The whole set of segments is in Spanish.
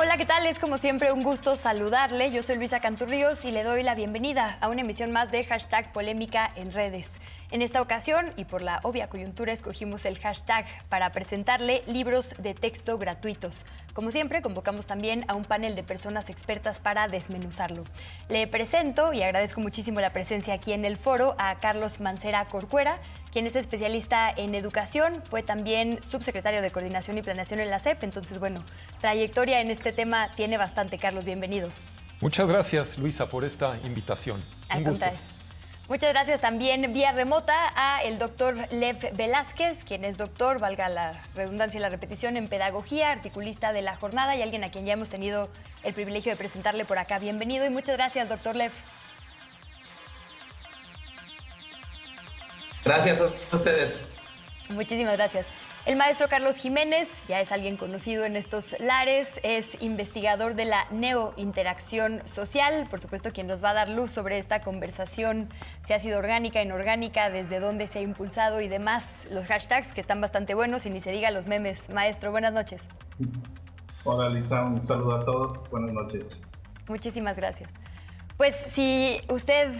Hola, ¿qué tal? Es como siempre un gusto saludarle. Yo soy Luisa Canturríos y le doy la bienvenida a una emisión más de Hashtag Polémica en Redes. En esta ocasión, y por la obvia coyuntura, escogimos el hashtag para presentarle libros de texto gratuitos. Como siempre, convocamos también a un panel de personas expertas para desmenuzarlo. Le presento y agradezco muchísimo la presencia aquí en el foro a Carlos Mancera Corcuera, quien es especialista en educación, fue también subsecretario de Coordinación y Planeación en la SEP, entonces, bueno, trayectoria en este tema tiene bastante. Carlos, bienvenido. Muchas gracias, Luisa, por esta invitación. Un gusto. Muchas gracias también vía remota a el doctor Lev Velázquez, quien es doctor, valga la redundancia y la repetición, en pedagogía, articulista de La Jornada y alguien a quien ya hemos tenido el privilegio de presentarle por acá. Bienvenido y muchas gracias, doctor Lev. Gracias a ustedes. Muchísimas gracias. El maestro Carlos Jiménez, ya es alguien conocido en estos lares, es investigador de la neointeracción social, por supuesto quien nos va a dar luz sobre esta conversación, si ha sido orgánica, inorgánica, desde dónde se ha impulsado y demás, los hashtags que están bastante buenos y ni se diga los memes. Maestro, buenas noches. Hola Lisa, un saludo a todos, buenas noches. Muchísimas gracias. Pues si usted...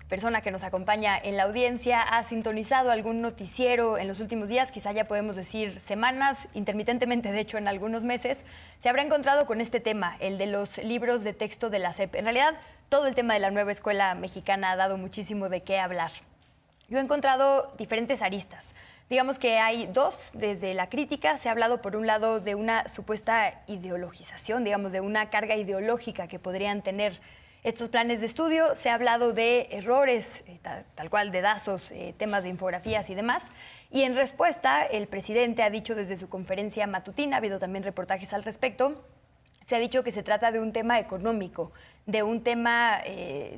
persona que nos acompaña en la audiencia, ha sintonizado algún noticiero en los últimos días, quizá ya podemos decir semanas, intermitentemente de hecho en algunos meses, se habrá encontrado con este tema, el de los libros de texto de la SEP. En realidad, todo el tema de la nueva escuela mexicana ha dado muchísimo de qué hablar. Yo he encontrado diferentes aristas. Digamos que hay dos, desde la crítica se ha hablado por un lado de una supuesta ideologización, digamos de una carga ideológica que podrían tener estos planes de estudio, se ha hablado de errores, tal cual, dedazos, temas de infografías y demás. Y en respuesta, el presidente ha dicho desde su conferencia matutina, ha habido también reportajes al respecto, se ha dicho que se trata de un tema económico, de un tema,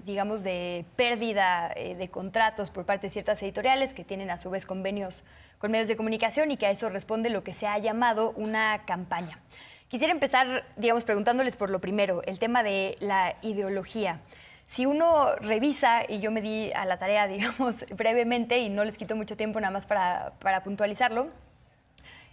digamos, de pérdida de contratos por parte de ciertas editoriales que tienen a su vez convenios con medios de comunicación y que a eso responde lo que se ha llamado una campaña. Quisiera empezar, digamos, preguntándoles por lo primero, el tema de la ideología. Si uno revisa, y yo me di a la tarea, digamos, brevemente, y no les quito mucho tiempo nada más para puntualizarlo,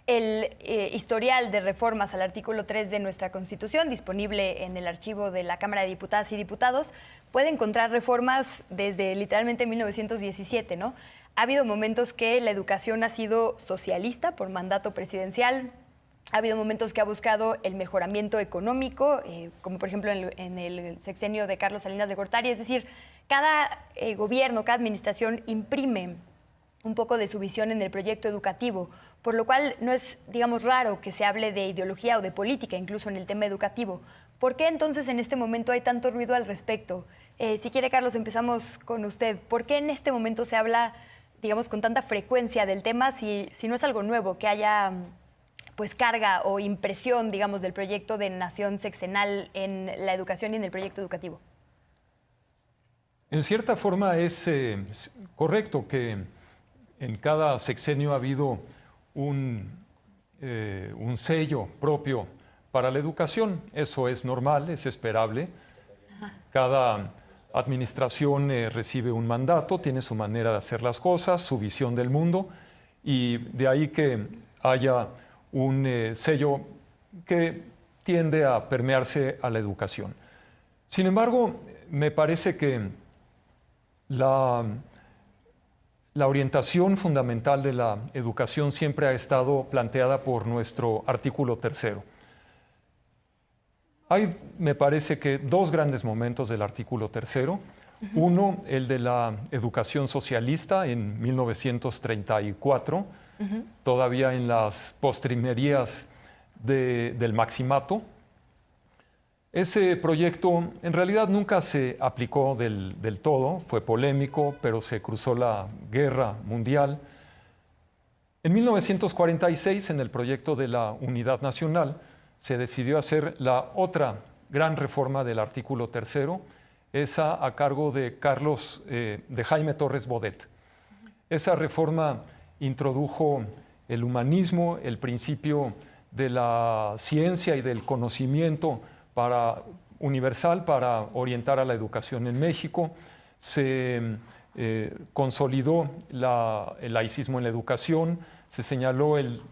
el historial de reformas al artículo 3 de nuestra Constitución, disponible en el archivo de la Cámara de Diputadas y Diputados, puede encontrar reformas desde literalmente 1917, ¿no? Ha habido momentos que la educación ha sido socialista por mandato presidencial. Ha habido momentos que ha buscado el mejoramiento económico, como por ejemplo en el sexenio de Carlos Salinas de Gortari. Es decir, cada gobierno, cada administración imprime un poco de su visión en el proyecto educativo, por lo cual no es, digamos, raro que se hable de ideología o de política, incluso en el tema educativo. ¿Por qué entonces en este momento hay tanto ruido al respecto? Si quiere, Carlos, empezamos con usted. ¿Por qué en este momento se habla, digamos, con tanta frecuencia del tema si no es algo nuevo, que haya pues carga o impresión, digamos, del proyecto de nación sexenal en la educación y en el proyecto educativo? En cierta forma es correcto que en cada sexenio ha habido un sello propio para la educación. Eso es normal, es esperable. Cada administración recibe un mandato, tiene su manera de hacer las cosas, su visión del mundo, y de ahí que haya un sello que tiende a permearse a la educación. Sin embargo, me parece que la orientación fundamental de la educación siempre ha estado planteada por nuestro artículo 3. Hay, me parece que, dos grandes momentos del artículo 3. Uno, el de la educación socialista en 1934, todavía en las postrimerías del maximato. Ese proyecto en realidad nunca se aplicó del todo, fue polémico, pero se cruzó la guerra mundial. En 1946, en el proyecto de la Unidad Nacional, se decidió hacer la otra gran reforma del artículo 3, esa a cargo de de Jaime Torres Bodet. Esa reforma introdujo el humanismo, el principio de la ciencia y del conocimiento universal para orientar a la educación en México. Se consolidó el laicismo en la educación, se señaló el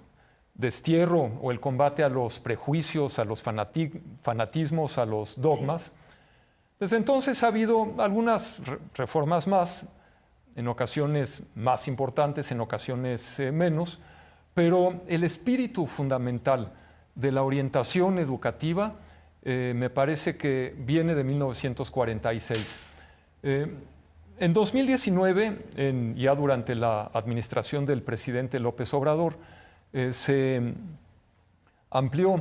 destierro o el combate a los prejuicios, a los fanatismos, a los dogmas. Sí. Desde entonces ha habido algunas reformas más, en ocasiones más importantes, en ocasiones menos, pero el espíritu fundamental de la orientación educativa me parece que viene de 1946. En 2019, ya durante la administración del presidente López Obrador, se amplió,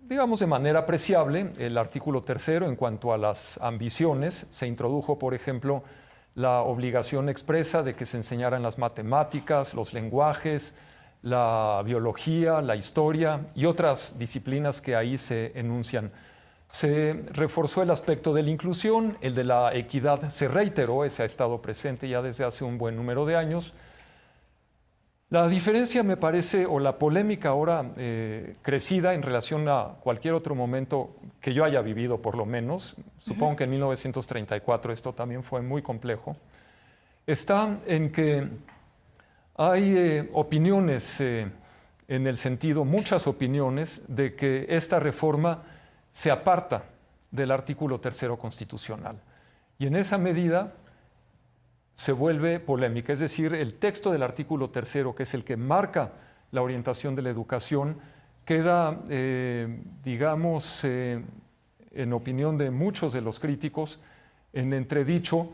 digamos de manera apreciable, el artículo 3 en cuanto a las ambiciones. Se introdujo, por ejemplo, la obligación expresa de que se enseñaran las matemáticas, los lenguajes, la biología, la historia y otras disciplinas que ahí se enuncian. Se reforzó el aspecto de la inclusión, el de la equidad se reiteró, ese ha estado presente ya desde hace un buen número de años. La diferencia me parece, o la polémica ahora crecida en relación a cualquier otro momento que yo haya vivido por lo menos, supongo que en 1934 esto también fue muy complejo, está en que hay opiniones en el sentido, muchas opiniones, de que esta reforma se aparta del artículo 3 constitucional. Y en esa medida se vuelve polémica, es decir, el texto del artículo 3, que es el que marca la orientación de la educación, queda, digamos, en opinión de muchos de los críticos, en entredicho,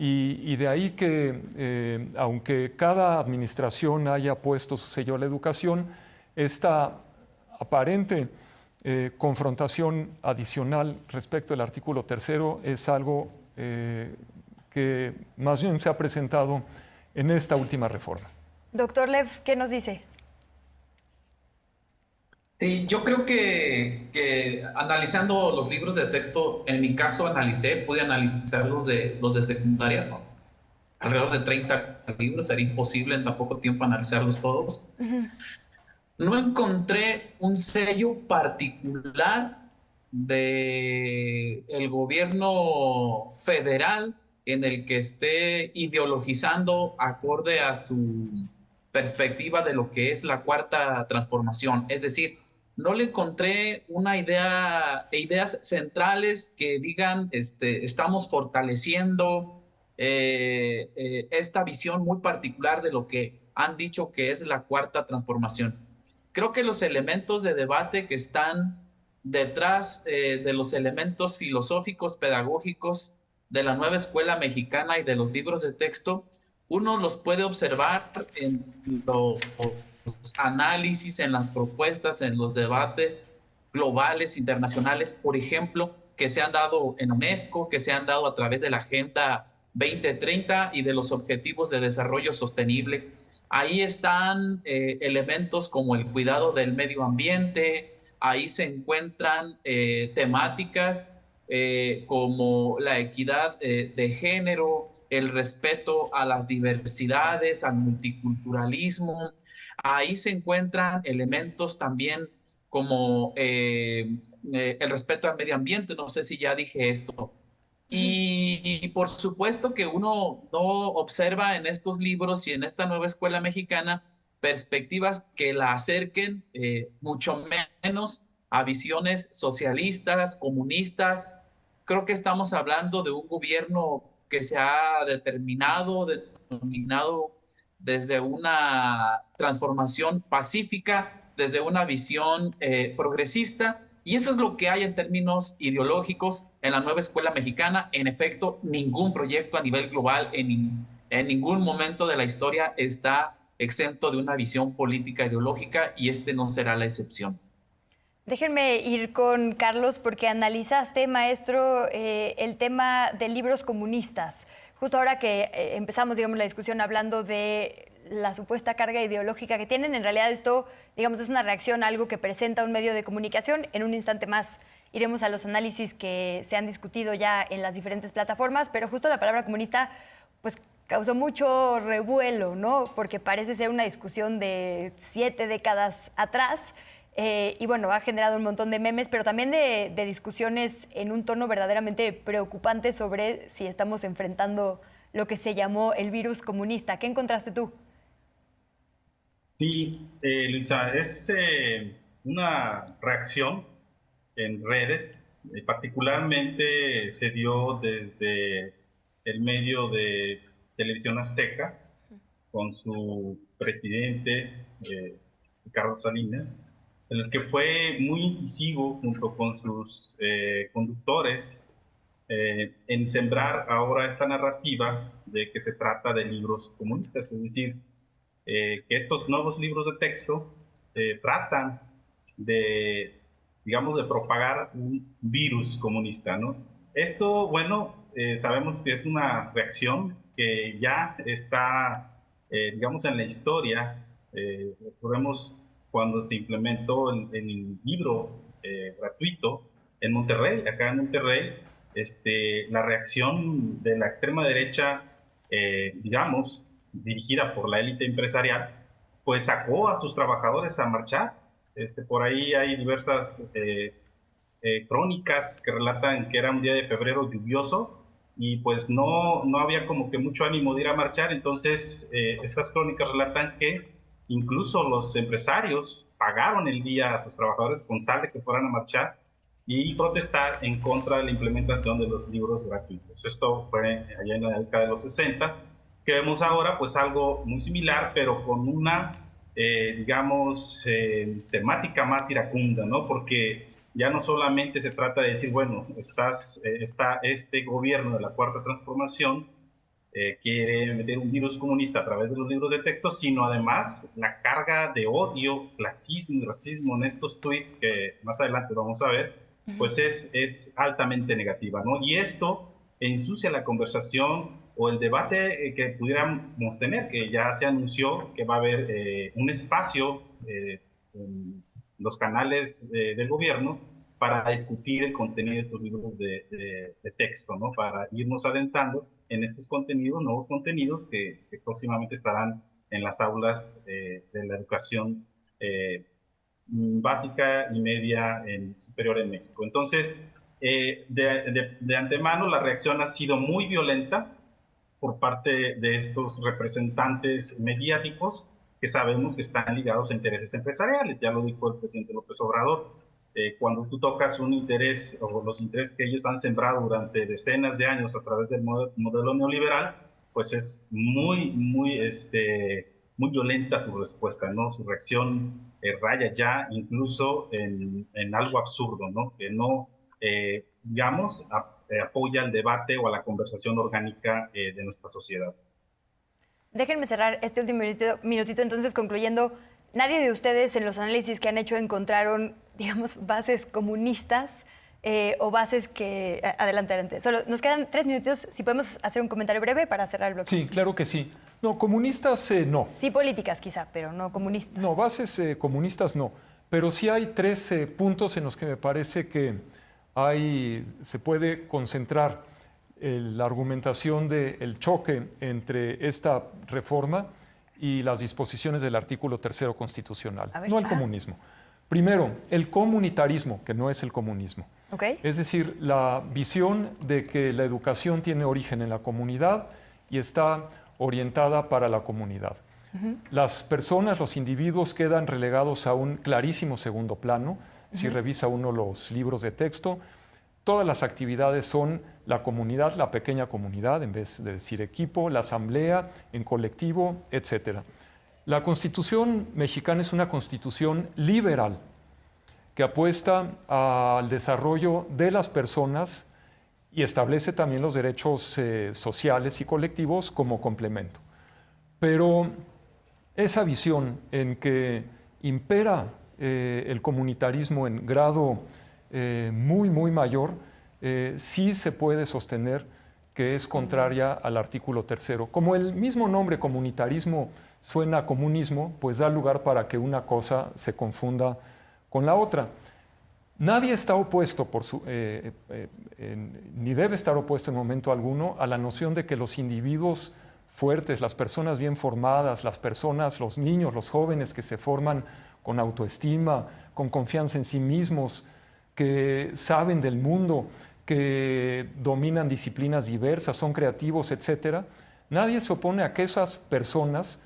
y de ahí que, aunque cada administración haya puesto su sello a la educación, esta aparente confrontación adicional respecto al artículo 3 es algo que más bien se ha presentado en esta última reforma. Doctor Lev, ¿qué nos dice? Sí, yo creo que analizando los libros de texto, en mi caso pude analizar los de secundaria, son alrededor de 30 libros, sería imposible en tan poco tiempo analizarlos todos. No encontré un sello particular del gobierno federal en el que esté ideologizando acorde a su perspectiva de lo que es la cuarta transformación. Es decir, no le encontré ideas centrales que digan, estamos fortaleciendo esta visión muy particular de lo que han dicho que es la cuarta transformación. Creo que los elementos de debate que están detrás de los elementos filosóficos, pedagógicos de la nueva escuela mexicana y de los libros de texto, uno los puede observar en los análisis, en las propuestas, en los debates globales, internacionales, por ejemplo, que se han dado en UNESCO, que se han dado a través de la Agenda 2030 y de los Objetivos de Desarrollo Sostenible. Ahí están elementos como el cuidado del medio ambiente, ahí se encuentran temáticas como la equidad de género, el respeto a las diversidades, al multiculturalismo. Ahí se encuentran elementos también como el respeto al medio ambiente, no sé si ya dije esto. Y por supuesto que uno no observa en estos libros y en esta nueva escuela mexicana perspectivas que la acerquen mucho menos a visiones socialistas, comunistas. Creo que estamos hablando de un gobierno que se ha denominado desde una transformación pacífica, desde una visión progresista, y eso es lo que hay en términos ideológicos en la nueva escuela mexicana. En efecto, ningún proyecto a nivel global en ningún momento de la historia está exento de una visión política ideológica, y este no será la excepción. Déjenme ir con Carlos, porque analizaste, maestro, el tema de libros comunistas. Justo ahora que empezamos, digamos, la discusión hablando de la supuesta carga ideológica que tienen, en realidad esto, digamos, es una reacción a algo que presenta un medio de comunicación. En un instante más iremos a los análisis que se han discutido ya en las diferentes plataformas, pero justo la palabra comunista, pues, causó mucho revuelo, ¿no? Porque parece ser una discusión de 7 décadas atrás. Y bueno, ha generado un montón de memes, pero también de discusiones en un tono verdaderamente preocupante sobre si estamos enfrentando lo que se llamó el virus comunista. ¿Qué encontraste tú? Sí, Luisa, es una reacción en redes, particularmente se dio desde el medio de Televisión Azteca con su presidente, Ricardo Salinas, en el que fue muy incisivo junto con sus conductores en sembrar ahora esta narrativa de que se trata de libros comunistas, es decir, que estos nuevos libros de texto tratan de, digamos, de propagar un virus comunista, ¿no? Esto, bueno, sabemos que es una reacción que ya está, digamos, en la historia. Recordemos cuando se implementó el libro gratuito en Monterrey, acá en Monterrey, la reacción de la extrema derecha, digamos, dirigida por la élite empresarial, pues sacó a sus trabajadores a marchar. Por ahí hay diversas crónicas que relatan que era un día de febrero lluvioso y pues no había como que mucho ánimo de ir a marchar. Entonces, estas crónicas relatan que incluso los empresarios pagaron el día a sus trabajadores con tal de que fueran a marchar y protestar en contra de la implementación de los libros gratuitos. Esto fue allá en la década de los 60, que vemos ahora pues algo muy similar, pero con una, digamos, temática más iracunda, ¿no? Porque ya no solamente se trata de decir, bueno, está este gobierno de la Cuarta Transformación quiere meter un virus comunista a través de los libros de texto, sino además la carga de odio, clasismo y racismo en estos tweets que más adelante vamos a ver, pues es altamente negativa, ¿no? Y esto ensucia la conversación o el debate que pudiéramos tener, que ya se anunció que va a haber un espacio en los canales del gobierno para discutir el contenido de estos libros de texto, ¿no? Para irnos adentrando en estos contenidos, nuevos contenidos que próximamente estarán en las aulas de la educación básica y media superior en México. Entonces, de antemano, la reacción ha sido muy violenta por parte de estos representantes mediáticos que sabemos que están ligados a intereses empresariales. Ya lo dijo el presidente López Obrador. Cuando tú tocas un interés o los intereses que ellos han sembrado durante decenas de años a través del modelo neoliberal, pues es muy violenta su respuesta, ¿no? Su reacción raya ya incluso en algo absurdo, ¿no? Que no, digamos, apoya el debate o a la conversación orgánica de nuestra sociedad. Déjenme cerrar este último minutito entonces concluyendo. Nadie de ustedes en los análisis que han hecho encontraron, digamos, bases comunistas o bases que... Adelante. Solo nos quedan 3 minutos. Si podemos hacer un comentario breve para cerrar el bloque. Sí, claro que sí. No, comunistas no. Sí, políticas quizá, pero no comunistas. No, bases comunistas no. Pero sí hay 3 puntos en los que me parece que se puede concentrar la argumentación del choque entre esta reforma y las disposiciones del artículo 3 constitucional, no el comunismo. Primero, el comunitarismo, que no es el comunismo. Okay. Es decir, la visión de que la educación tiene origen en la comunidad y está orientada para la comunidad. Las personas, los individuos quedan relegados a un clarísimo segundo plano. Si revisa uno los libros de texto, todas las actividades son la comunidad, la pequeña comunidad, en vez de decir equipo, la asamblea, en colectivo, etc. La Constitución mexicana es una constitución liberal que apuesta al desarrollo de las personas y establece también los derechos sociales y colectivos como complemento. Pero esa visión en que impera el comunitarismo en grado muy mayor, sí se puede sostener que es contraria al artículo 3. Como el mismo nombre comunitarismo suena a comunismo, pues da lugar para que una cosa se confunda con la otra. Nadie está opuesto, ni debe estar opuesto en momento alguno, a la noción de que los individuos fuertes, las personas bien formadas, las personas, los niños, los jóvenes que se forman con autoestima, con confianza en sí mismos, que saben del mundo, que dominan disciplinas diversas, son creativos, etc. Nadie se opone a que esas personas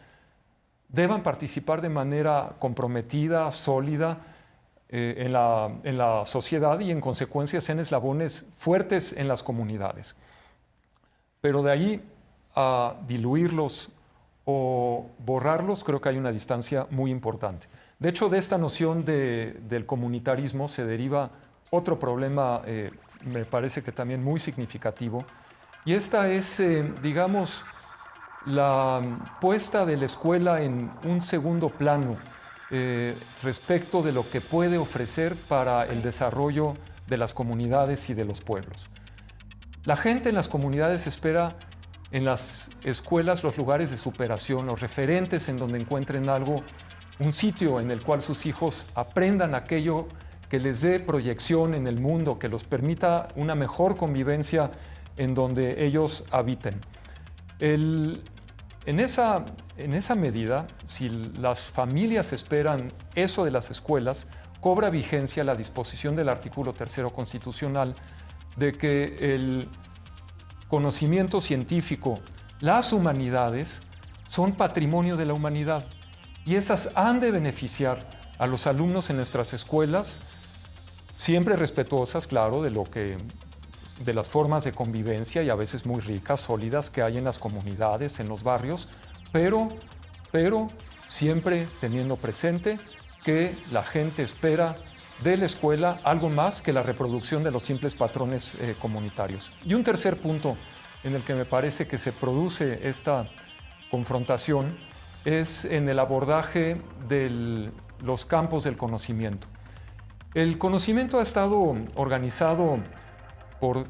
deban participar de manera comprometida, sólida en la sociedad y en consecuencia sean eslabones fuertes en las comunidades. Pero de ahí a diluirlos o borrarlos, creo que hay una distancia muy importante. De hecho, de esta noción del comunitarismo se deriva otro problema, me parece que también muy significativo, y esta es, digamos, la puesta de la escuela en un segundo plano respecto de lo que puede ofrecer para el desarrollo de las comunidades y de los pueblos. La gente en las comunidades espera en las escuelas los lugares de superación, los referentes en donde encuentren algo, un sitio en el cual sus hijos aprendan aquello que les dé proyección en el mundo, que los permita una mejor convivencia en donde ellos habiten. En esa medida, si las familias esperan eso de las escuelas, cobra vigencia la disposición del artículo 3 constitucional de que el conocimiento científico, las humanidades, son patrimonio de la humanidad y esas han de beneficiar a los alumnos en nuestras escuelas, siempre respetuosas, claro, de las formas de convivencia y a veces muy ricas, sólidas que hay en las comunidades, en los barrios, pero siempre teniendo presente que la gente espera de la escuela algo más que la reproducción de los simples patrones comunitarios. Y un tercer punto en el que me parece que se produce esta confrontación es en el abordaje de los campos del conocimiento. El conocimiento ha estado organizado por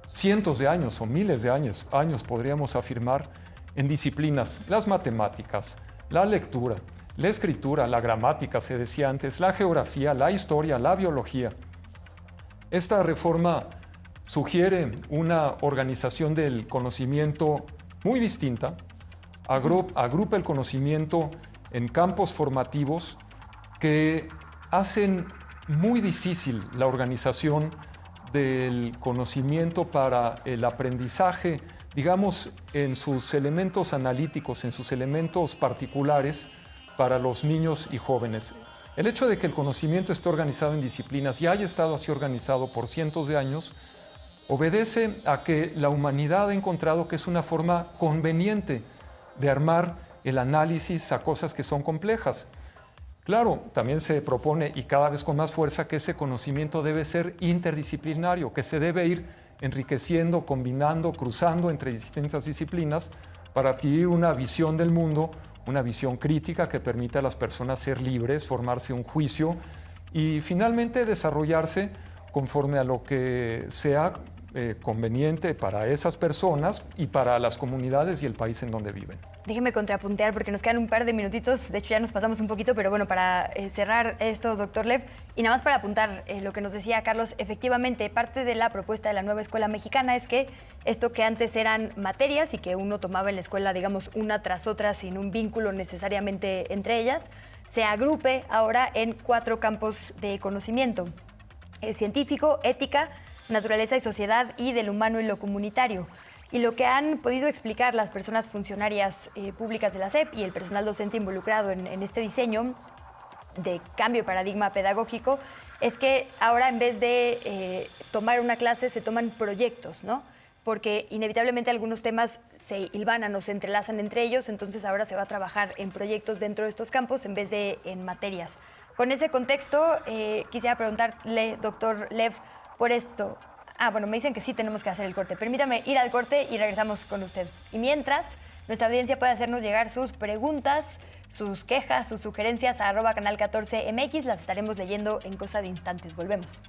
cientos de años o miles de años podríamos afirmar, en disciplinas, las matemáticas, la lectura, la escritura, la gramática, se decía antes, la geografía, la historia, la biología. Esta reforma sugiere una organización del conocimiento muy distinta, agrupa el conocimiento en campos formativos que hacen muy difícil la organización del conocimiento para el aprendizaje, digamos, en sus elementos analíticos, en sus elementos particulares para los niños y jóvenes. El hecho de que el conocimiento esté organizado en disciplinas y haya estado así organizado por cientos de años, obedece a que la humanidad ha encontrado que es una forma conveniente de armar el análisis a cosas que son complejas. Claro, también se propone, y cada vez con más fuerza, que ese conocimiento debe ser interdisciplinario, que se debe ir enriqueciendo, combinando, cruzando entre distintas disciplinas para adquirir una visión del mundo, una visión crítica que permita a las personas ser libres, formarse un juicio y finalmente desarrollarse conforme a lo que sea conveniente para esas personas y para las comunidades y el país en donde viven. Déjeme contrapuntear porque nos quedan un par de minutitos, de hecho ya nos pasamos un poquito, pero bueno, para cerrar esto, doctor Lev, y nada más para apuntar lo que nos decía Carlos, efectivamente parte de la propuesta de la nueva escuela mexicana es que esto que antes eran materias y que uno tomaba en la escuela, digamos, una tras otra sin un vínculo necesariamente entre ellas, se agrupe ahora en 4 campos de conocimiento: científico, ética, naturaleza y sociedad y del humano y lo comunitario. Y lo que han podido explicar las personas funcionarias públicas de la SEP y el personal docente involucrado en este diseño de cambio de paradigma pedagógico es que ahora en vez de tomar una clase se toman proyectos, ¿no? Porque inevitablemente algunos temas se hilvanan o se entrelazan entre ellos, entonces ahora se va a trabajar en proyectos dentro de estos campos en vez de en materias. Con ese contexto, quisiera preguntarle, doctor Lev, por esto. Bueno, me dicen que sí tenemos que hacer el corte. Permítame ir al corte y regresamos con usted. Y mientras, nuestra audiencia puede hacernos llegar sus preguntas, sus quejas, sus sugerencias a @canal14mx. Las estaremos leyendo en cosa de instantes. Volvemos.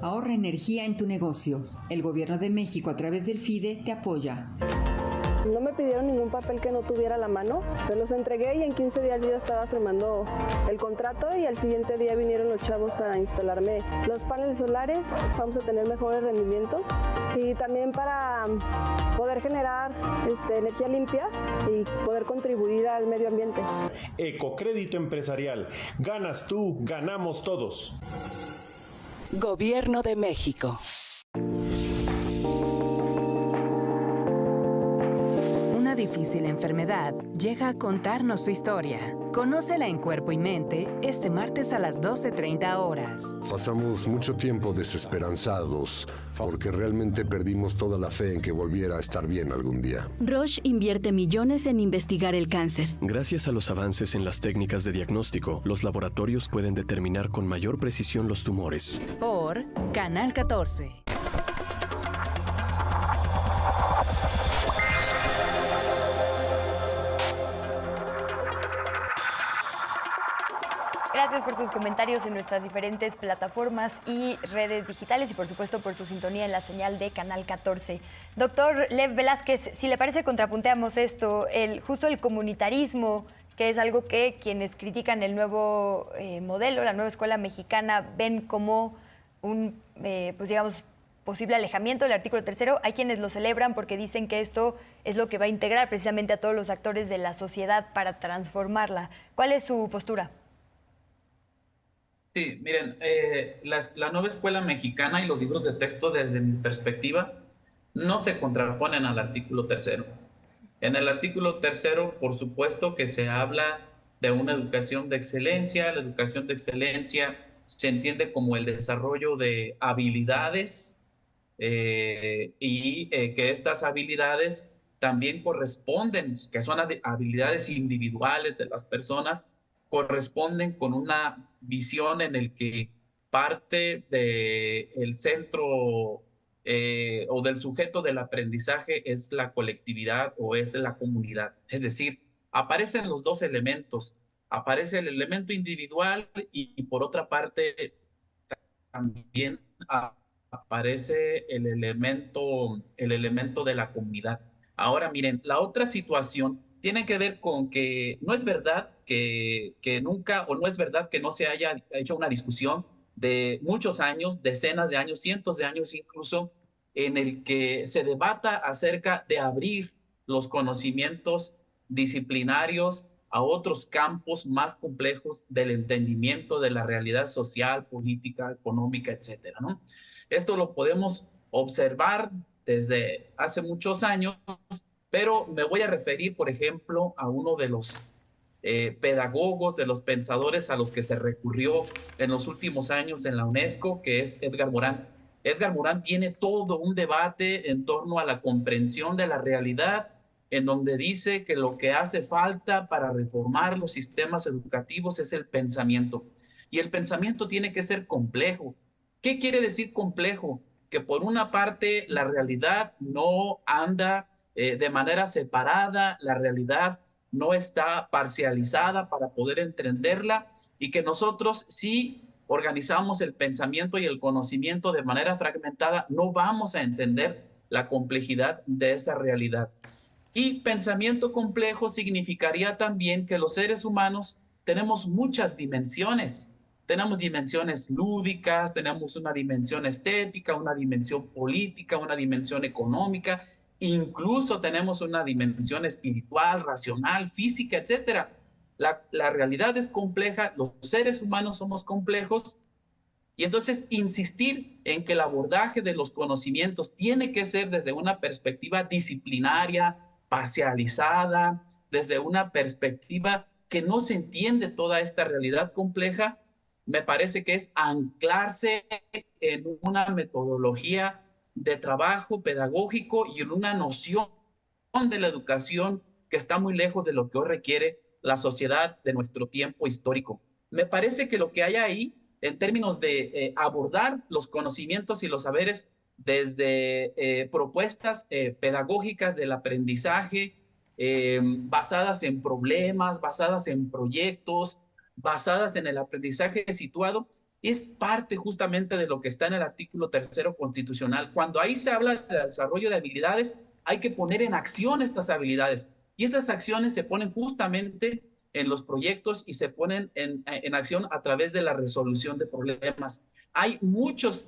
Ahorra energía en tu negocio. El Gobierno de México, a través del FIDE, te apoya. No me pidieron ningún papel que no tuviera a la mano. Se los entregué y en 15 días yo ya estaba firmando el contrato y al siguiente día vinieron los chavos a instalarme los paneles solares. Vamos a tener mejores rendimientos y también para poder generar energía limpia y poder contribuir al medio ambiente. Ecocrédito empresarial. Ganas tú, ganamos todos. Gobierno de México. Una difícil enfermedad llega a contarnos su historia. Conócela en Cuerpo y Mente este martes a las 12:30 horas. Pasamos mucho tiempo desesperanzados porque realmente perdimos toda la fe en que volviera a estar bien algún día. Roche invierte millones en investigar el cáncer. Gracias a los avances en las técnicas de diagnóstico, los laboratorios pueden determinar con mayor precisión los tumores. Por Canal 14. Gracias por sus comentarios en nuestras diferentes plataformas y redes digitales y por supuesto por su sintonía en la señal de Canal 14. Doctor Lev Velázquez, si le parece contrapunteamos esto, justo el comunitarismo, que es algo que quienes critican el nuevo modelo, la nueva escuela mexicana, ven como un, pues digamos, posible alejamiento del artículo 3º. Hay quienes lo celebran porque dicen que esto es lo que va a integrar precisamente a todos los actores de la sociedad para transformarla. ¿Cuál es su postura? Sí, miren, la nueva escuela mexicana y los libros de texto, desde mi perspectiva, no se contraponen al artículo 3º. En el artículo 3º, por supuesto que se habla de una educación de excelencia. La educación de excelencia se entiende como el desarrollo de habilidades y que estas habilidades también corresponden, que son habilidades individuales de las personas, corresponden con una visión en el que parte del centro o del sujeto del aprendizaje es la colectividad o es la comunidad. Es decir, aparecen los dos elementos. Aparece el elemento individual y por otra parte también aparece el elemento de la comunidad. Ahora miren, la otra situación tiene que ver con que no es verdad que nunca, o no es verdad que no se haya hecho una discusión de muchos años, decenas de años, cientos de años incluso, en el que se debata acerca de abrir los conocimientos disciplinarios a otros campos más complejos del entendimiento de la realidad social, política, económica, etcétera, ¿no? Esto lo podemos observar desde hace muchos años, pero me voy a referir, por ejemplo, a uno de los pedagogos, de los pensadores a los que se recurrió en los últimos años en la UNESCO, que es Edgar Morin. Edgar Morin tiene todo un debate en torno a la comprensión de la realidad, en donde dice que lo que hace falta para reformar los sistemas educativos es el pensamiento. Y el pensamiento tiene que ser complejo. ¿Qué quiere decir complejo? Que por una parte la realidad no anda de manera separada, la realidad no está parcializada para poder entenderla, y que nosotros si organizamos el pensamiento y el conocimiento de manera fragmentada, no vamos a entender la complejidad de esa realidad. Y pensamiento complejo significaría también que los seres humanos tenemos muchas dimensiones. Tenemos dimensiones lúdicas, tenemos una dimensión estética, una dimensión política, una dimensión económica, incluso tenemos una dimensión espiritual, racional, física, etc. La realidad es compleja, los seres humanos somos complejos, y entonces insistir en que el abordaje de los conocimientos tiene que ser desde una perspectiva disciplinaria, parcializada, desde una perspectiva que no se entiende toda esta realidad compleja, me parece que es anclarse en una metodología de trabajo pedagógico y en una noción de la educación que está muy lejos de lo que hoy requiere la sociedad de nuestro tiempo histórico. Me parece que lo que hay ahí, en términos de abordar los conocimientos y los saberes desde propuestas pedagógicas del aprendizaje, basadas en problemas, basadas en proyectos, basadas en el aprendizaje situado, es parte justamente de lo que está en el artículo 3º constitucional. Cuando ahí se habla de desarrollo de habilidades, hay que poner en acción estas habilidades. Y estas acciones se ponen justamente en los proyectos y se ponen en acción a través de la resolución de problemas. Hay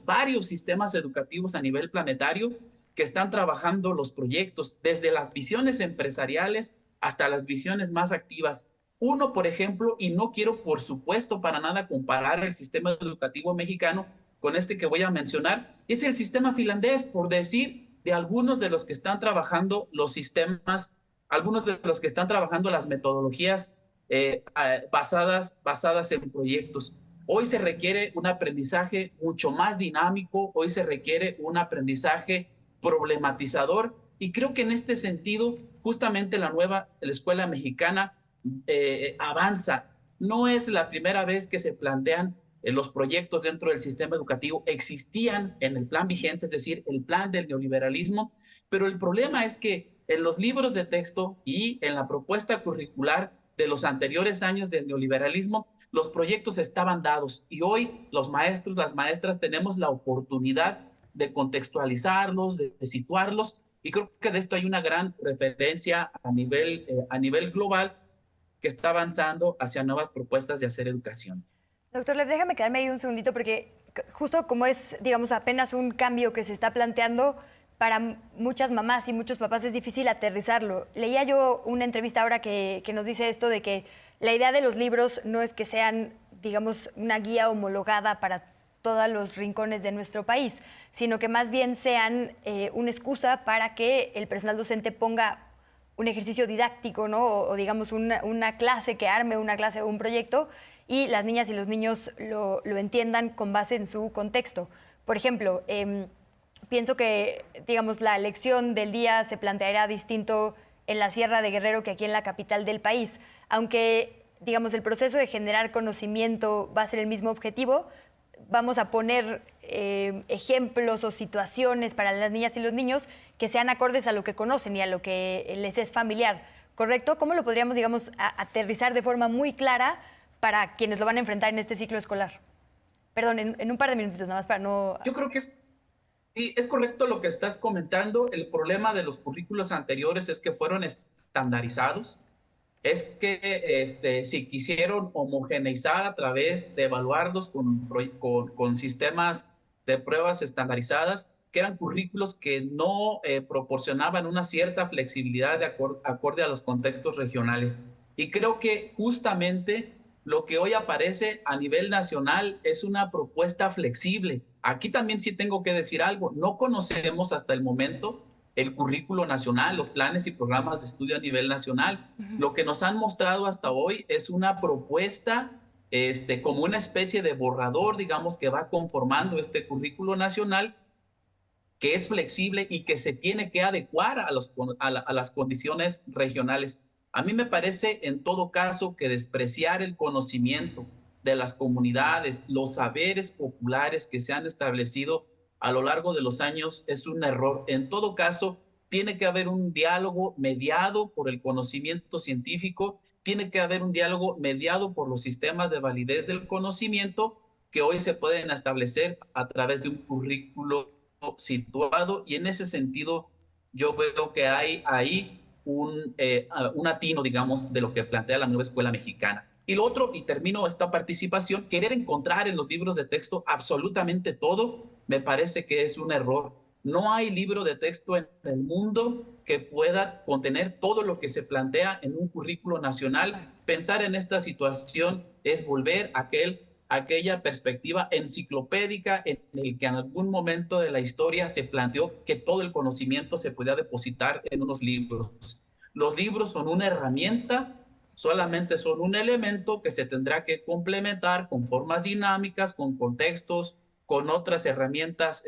varios sistemas educativos a nivel planetario que están trabajando los proyectos, desde las visiones empresariales hasta las visiones más activas. Uno, por ejemplo, y no quiero por supuesto para nada comparar el sistema educativo mexicano, con este que voy a mencionar, es el sistema finlandés, por decir de algunos de los que están trabajando los sistemas, algunos de los que están trabajando las metodologías basadas en proyectos. Hoy se requiere un aprendizaje mucho más dinámico, hoy se requiere un aprendizaje problematizador, y creo que en este sentido justamente la escuela mexicana avanza. No es la primera vez que se plantean los proyectos dentro del sistema educativo, existían en el plan vigente, es decir, el plan del neoliberalismo, pero el problema es que en los libros de texto y en la propuesta curricular de los anteriores años del neoliberalismo, los proyectos estaban dados, y hoy los maestros, las maestras tenemos la oportunidad de contextualizarlos, de situarlos, y creo que de esto hay una gran referencia a nivel global que está avanzando hacia nuevas propuestas de hacer educación. Doctor Lev, déjame quedarme ahí un segundito, porque justo como es, digamos, apenas un cambio que se está planteando, para muchas mamás y muchos papás es difícil aterrizarlo. Leía yo una entrevista ahora que nos dice esto de que la idea de los libros no es que sean, digamos, una guía homologada para todos los rincones de nuestro país, sino que más bien sean una excusa para que el personal docente ponga un ejercicio didáctico, ¿no? O digamos, una clase, que arme una clase o un proyecto, y las niñas y los niños lo entiendan con base en su contexto. Por ejemplo, pienso que, digamos, la lección del día se planteará distinto en la Sierra de Guerrero que aquí en la capital del país. Aunque, digamos, el proceso de generar conocimiento va a ser el mismo objetivo, vamos a poner ejemplos o situaciones para las niñas y los niños que sean acordes a lo que conocen y a lo que les es familiar, ¿correcto? ¿Cómo lo podríamos, digamos, aterrizar de forma muy clara para quienes lo van a enfrentar en este ciclo escolar? Perdón, en un par de minutitos nada más para no... Yo creo que sí, es correcto lo que estás comentando. El problema de los currículos anteriores es que fueron estandarizados. Es que si quisieron homogeneizar a través de evaluarlos con sistemas de pruebas estandarizadas, que eran currículos que no proporcionaban una cierta flexibilidad acorde a los contextos regionales. Y creo que justamente lo que hoy aparece a nivel nacional es una propuesta flexible. Aquí también sí tengo que decir algo. No conocemos hasta el momento el currículo nacional, los planes y programas de estudio a nivel nacional. Lo que nos han mostrado hasta hoy es una propuesta como una especie de borrador, digamos, que va conformando este currículo nacional, que es flexible y que se tiene que adecuar a las condiciones regionales. A mí me parece, en todo caso, que despreciar el conocimiento de las comunidades, los saberes populares que se han establecido a lo largo de los años es un error. En todo caso, tiene que haber un diálogo mediado por el conocimiento científico, tiene que haber un diálogo mediado por los sistemas de validez del conocimiento que hoy se pueden establecer a través de un currículo situado, y en ese sentido yo veo que hay ahí un atino, digamos, de lo que plantea la nueva escuela mexicana. Y lo otro, y termino esta participación, querer encontrar en los libros de texto absolutamente todo, me parece que es un error. No hay libro de texto en el mundo que pueda contener todo lo que se plantea en un currículo nacional. Pensar en esta situación es volver a aquella perspectiva enciclopédica en el que en algún momento de la historia se planteó que todo el conocimiento se podía depositar en unos libros. Los libros son una herramienta, solamente son un elemento que se tendrá que complementar con formas dinámicas, con contextos, con otras herramientas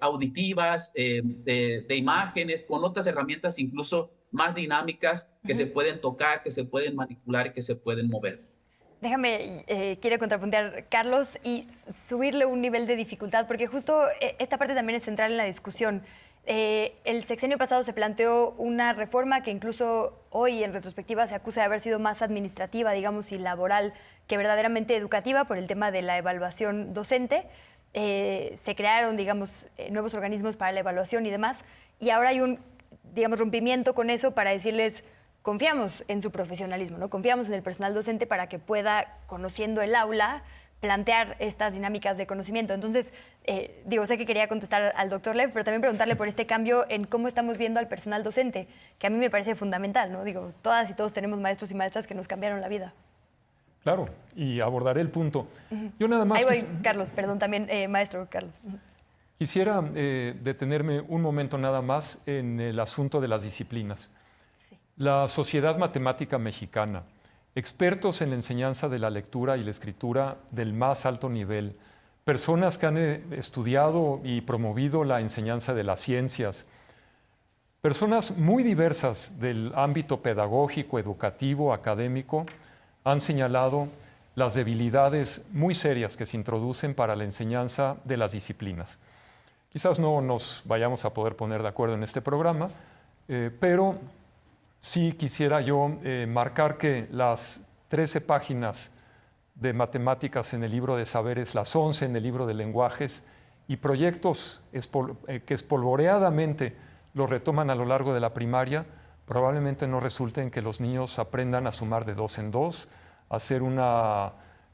auditivas, de imágenes, con otras herramientas incluso más dinámicas que se pueden tocar, que se pueden manipular y que se pueden mover. Déjame, quiero contrapuntear, Carlos, y subirle un nivel de dificultad, porque justo esta parte también es central en la discusión. El sexenio pasado se planteó una reforma que incluso hoy en retrospectiva se acusa de haber sido más administrativa, digamos, y laboral que verdaderamente educativa por el tema de la evaluación docente. Se crearon, digamos, nuevos organismos para la evaluación y demás, y ahora hay un, digamos, rompimiento con eso para decirles: confiamos en su profesionalismo, ¿no? Confiamos en el personal docente para que pueda, conociendo el aula, plantear estas dinámicas de conocimiento. Entonces, sé que quería contestar al doctor Lev, pero también preguntarle por este cambio en cómo estamos viendo al personal docente, que a mí me parece fundamental, ¿no? Todas y todos tenemos maestros y maestras que nos cambiaron la vida. Claro, y abordaré el punto. Yo nada más... Ahí voy, Carlos, perdón, también, maestro Carlos. Quisiera detenerme un momento nada más en el asunto de las disciplinas. Sí. La Sociedad Matemática Mexicana, expertos en la enseñanza de la lectura y la escritura del más alto nivel, personas que han estudiado y promovido la enseñanza de las ciencias, personas muy diversas del ámbito pedagógico, educativo, académico, han señalado las debilidades muy serias que se introducen para la enseñanza de las disciplinas. Quizás no nos vayamos a poder poner de acuerdo en este programa, pero sí quisiera yo marcar que las 13 páginas de matemáticas en el libro de saberes, las 11 en el libro de lenguajes y proyectos que espolvoreadamente lo retoman a lo largo de la primaria, probablemente no resulte en que los niños aprendan a sumar de 2 en 2, a hacer una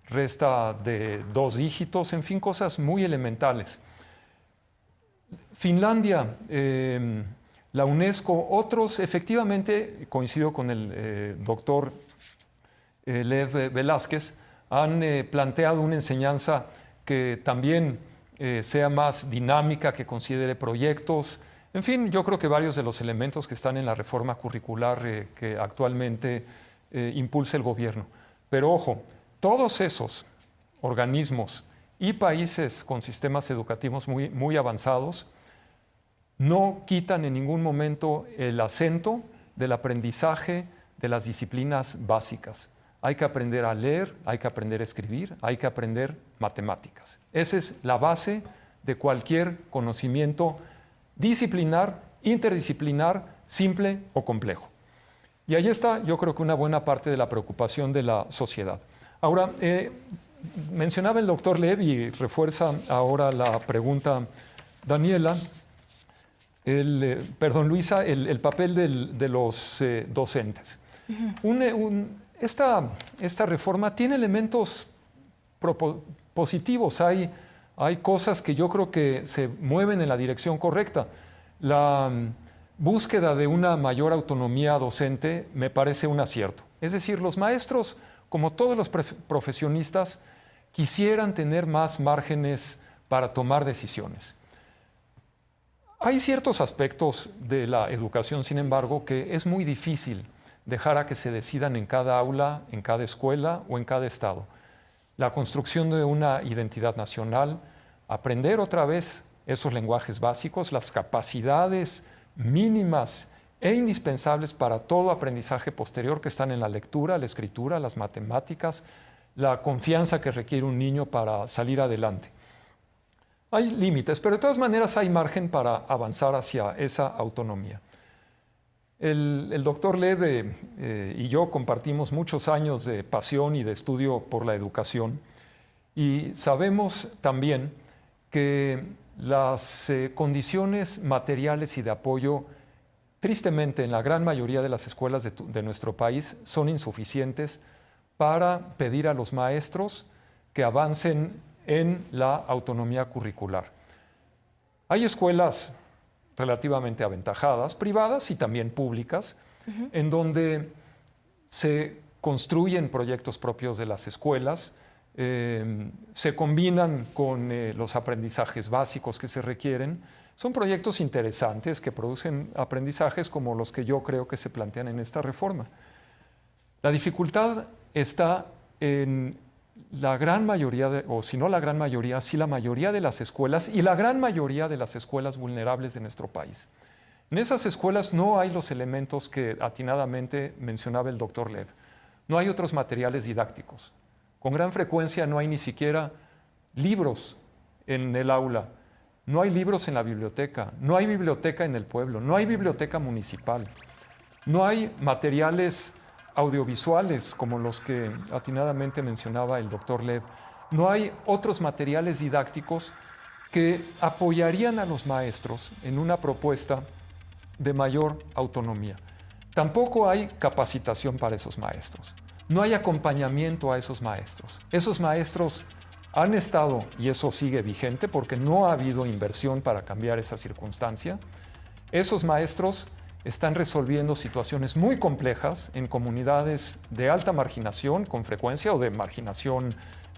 resta de 2 dígitos, en fin, cosas muy elementales. Finlandia, la UNESCO, otros, efectivamente, coincido con el doctor Lev Velázquez, han planteado una enseñanza que también sea más dinámica, que considere proyectos. En fin, yo creo que varios de los elementos que están en la reforma curricular que actualmente impulsa el gobierno. Pero ojo, todos esos organismos y países con sistemas educativos muy avanzados no quitan en ningún momento el acento del aprendizaje de las disciplinas básicas. Hay que aprender a leer, hay que aprender a escribir, hay que aprender matemáticas. Esa es la base de cualquier conocimiento disciplinar, interdisciplinar, simple o complejo. Y ahí está, yo creo que una buena parte de la preocupación de la sociedad. Ahora, mencionaba el doctor Lev y refuerza ahora la pregunta Daniela, Luisa, el papel de los docentes. Esta reforma tiene elementos positivos, hay cosas que yo creo que se mueven en la dirección correcta. La búsqueda de una mayor autonomía docente me parece un acierto. Es decir, los maestros, como todos los profesionistas, quisieran tener más márgenes para tomar decisiones. Hay ciertos aspectos de la educación, sin embargo, que es muy difícil dejar a que se decidan en cada aula, en cada escuela o en cada estado. La construcción de una identidad nacional, aprender otra vez esos lenguajes básicos, las capacidades mínimas e indispensables para todo aprendizaje posterior que están en la lectura, la escritura, las matemáticas, la confianza que requiere un niño para salir adelante. Hay límites, pero de todas maneras hay margen para avanzar hacia esa autonomía. El doctor Lev y yo compartimos muchos años de pasión y de estudio por la educación y sabemos también que las condiciones materiales y de apoyo, tristemente en la gran mayoría de las escuelas de nuestro país, son insuficientes para pedir a los maestros que avancen en la autonomía curricular. Hay escuelas relativamente aventajadas, privadas y también públicas, en donde se construyen proyectos propios de las escuelas, se combinan con los aprendizajes básicos que se requieren. Son proyectos interesantes que producen aprendizajes como los que yo creo que se plantean en esta reforma. La dificultad está en la gran mayoría, o si no la gran mayoría, sí la mayoría de las escuelas y la gran mayoría de las escuelas vulnerables de nuestro país. En esas escuelas no hay los elementos que atinadamente mencionaba el doctor Lev. No hay otros materiales didácticos. Con gran frecuencia no hay ni siquiera libros en el aula. No hay libros en la biblioteca. No hay biblioteca en el pueblo. No hay biblioteca municipal. No hay materiales audiovisuales como los que atinadamente mencionaba el doctor Lev. No hay otros materiales didácticos que apoyarían a los maestros en una propuesta de mayor autonomía. Tampoco hay capacitación para esos maestros. No hay acompañamiento a esos maestros. Esos maestros han estado, y eso sigue vigente porque no ha habido inversión para cambiar esa circunstancia, esos maestros están resolviendo situaciones muy complejas en comunidades de alta marginación con frecuencia o de marginación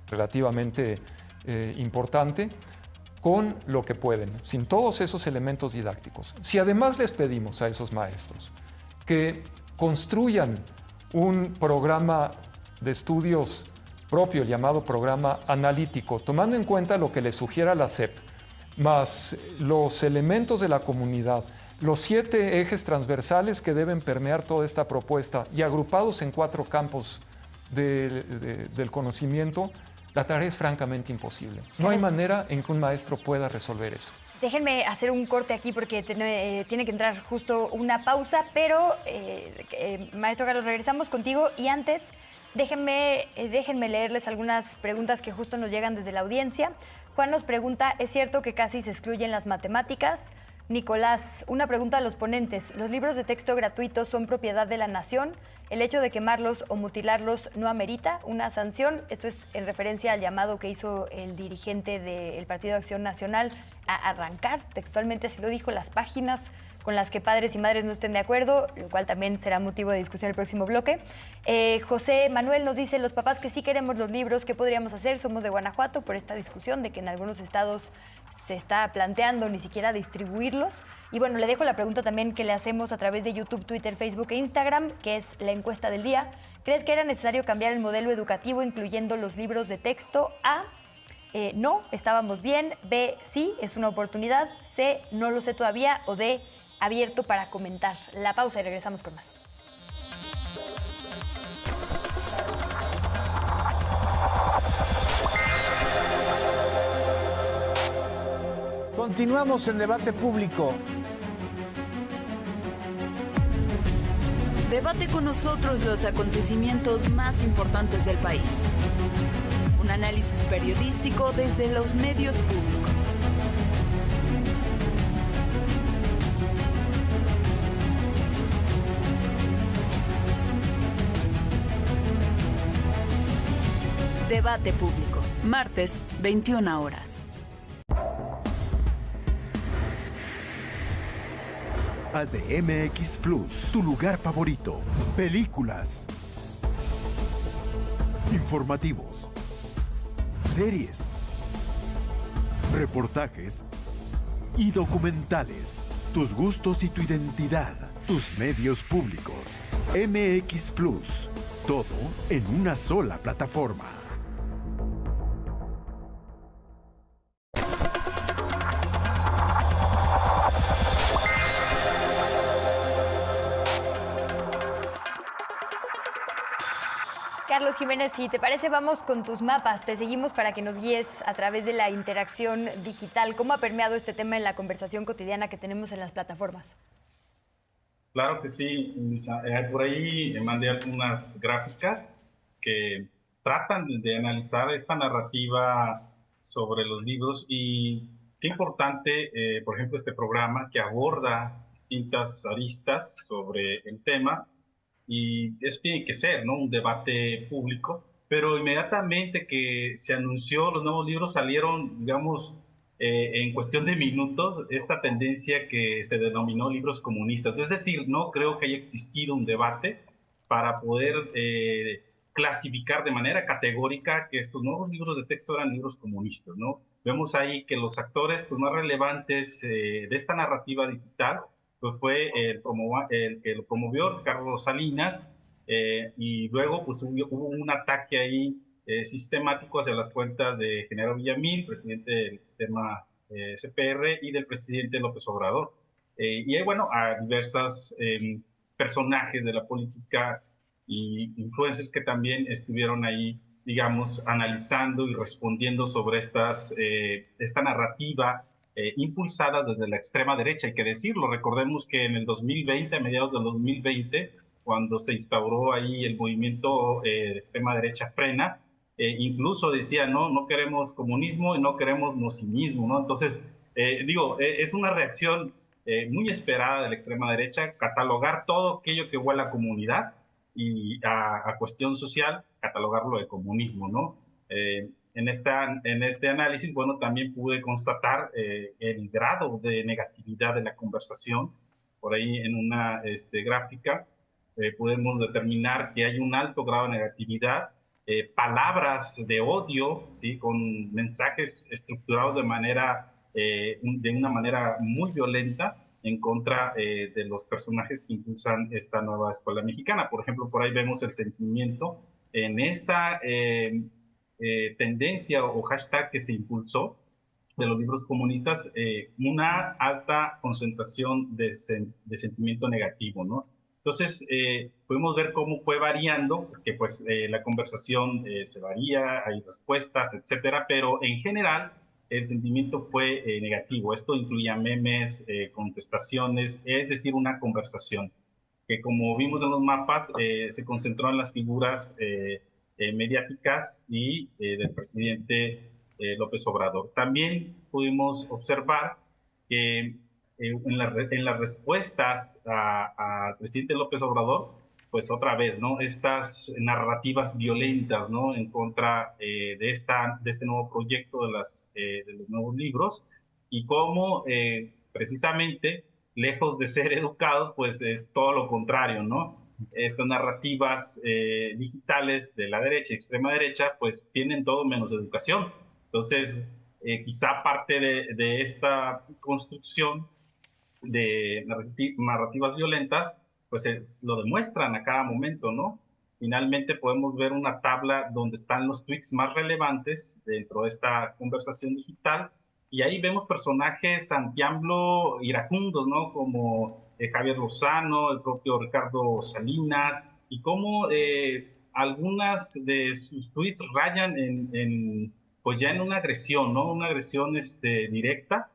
relativamente importante, con lo que pueden, sin todos esos elementos didácticos. Si además les pedimos a esos maestros que construyan un programa de estudios propio llamado programa analítico, tomando en cuenta lo que les sugiera la SEP, más los elementos de la comunidad, los 7 ejes transversales que deben permear toda esta propuesta y agrupados en 4 campos del conocimiento, la tarea es francamente imposible. No hay manera en que un maestro pueda resolver eso. Déjenme hacer un corte aquí porque tiene que entrar justo una pausa, pero maestro Carlos, regresamos contigo y antes déjenme leerles algunas preguntas que justo nos llegan desde la audiencia. Juan nos pregunta, ¿es cierto que casi se excluyen las matemáticas? Nicolás, una pregunta a los ponentes. ¿Los libros de texto gratuitos son propiedad de la nación? ¿El hecho de quemarlos o mutilarlos no amerita una sanción? Esto es en referencia al llamado que hizo el dirigente del Partido de Acción Nacional a arrancar, textualmente así lo dijo, las páginas con las que padres y madres no estén de acuerdo, lo cual también será motivo de discusión en el próximo bloque. José Manuel nos dice, los papás que sí queremos los libros, ¿qué podríamos hacer? Somos de Guanajuato por esta discusión de que en algunos estados se está planteando ni siquiera distribuirlos. Y bueno, le dejo la pregunta también que le hacemos a través de YouTube, Twitter, Facebook e Instagram, que es la encuesta del día. ¿Crees que era necesario cambiar el modelo educativo incluyendo los libros de texto? A, no, estábamos bien. B, sí, es una oportunidad. C, no lo sé todavía. O D, abierto para comentar. La pausa y regresamos con más. Continuamos en Debate Público. Debate con nosotros los acontecimientos más importantes del país. Un análisis periodístico desde los medios públicos. Debate Público, martes, 21 horas. Haz de MX Plus tu lugar favorito. Películas, informativos, series, reportajes y documentales. Tus gustos y tu identidad. Tus medios públicos. MX Plus. Todo en una sola plataforma. Carlos Jiménez, si te parece, vamos con tus mapas. Te seguimos para que nos guíes a través de la interacción digital. ¿Cómo ha permeado este tema en la conversación cotidiana que tenemos en las plataformas? Claro que sí, Luisa. Por ahí mandé algunas gráficas que tratan de analizar esta narrativa sobre los libros y qué importante, por ejemplo, este programa que aborda distintas aristas sobre el tema. Y eso tiene que ser, ¿no? Un debate público, pero inmediatamente que se anunció los nuevos libros salieron, digamos, en cuestión de minutos, esta tendencia que se denominó libros comunistas. Es decir, no creo que haya existido un debate para poder clasificar de manera categórica que estos nuevos libros de texto eran libros comunistas, ¿no? Vemos ahí que los actores pues, más relevantes de esta narrativa digital pues fue el que lo promovió, Carlos Salinas, y luego pues, hubo un ataque ahí sistemático hacia las cuentas de Genaro Villamil, presidente del sistema CPR, y del presidente López Obrador. Y hay, bueno, a diversos personajes de la política y influencers que también estuvieron ahí, digamos, analizando y respondiendo sobre esta narrativa impulsada desde la extrema derecha, hay que decirlo. Recordemos que en el 2020, a mediados del 2020, cuando se instauró ahí el movimiento de extrema derecha Frena, incluso decía, no queremos comunismo y no queremos mocinismo, ¿no? Entonces, es una reacción muy esperada de la extrema derecha, catalogar todo aquello que huele a comunidad y a cuestión social, catalogarlo de comunismo, ¿no? En este análisis, bueno, también pude constatar el grado de negatividad de la conversación por ahí en una gráfica, podemos determinar que hay un alto grado de negatividad, palabras de odio, ¿sí? Con mensajes estructurados de una manera muy violenta en contra de los personajes que impulsan esta nueva escuela mexicana. Por ejemplo, por ahí vemos el sentimiento en esta tendencia o hashtag que se impulsó de los libros comunistas, una alta concentración de sentimiento negativo, ¿no? Entonces, podemos ver cómo fue variando, porque pues la conversación se varía, hay respuestas, etcétera, pero en general el sentimiento fue negativo. Esto incluía memes, contestaciones, es decir, una conversación que, como vimos en los mapas, se concentró en las figuras mediáticas y del presidente López Obrador. También pudimos observar que en las respuestas al presidente López Obrador, pues otra vez, ¿no? Estas narrativas violentas, ¿no? En contra de este nuevo proyecto de los nuevos libros, y cómo precisamente, lejos de ser educados, pues es todo lo contrario, ¿no? Estas narrativas digitales de la derecha, extrema derecha, pues tienen todo menos educación. Entonces, quizá parte de esta construcción de narrativas violentas, pues lo demuestran a cada momento, ¿no? Finalmente podemos ver una tabla donde están los tweets más relevantes dentro de esta conversación digital, y ahí vemos personajes anti-AMLO iracundos, ¿no? Como Javier Lozano, el propio Ricardo Salinas, y cómo algunas de sus tweets rayan pues ya en una agresión, ¿no? Una agresión directa,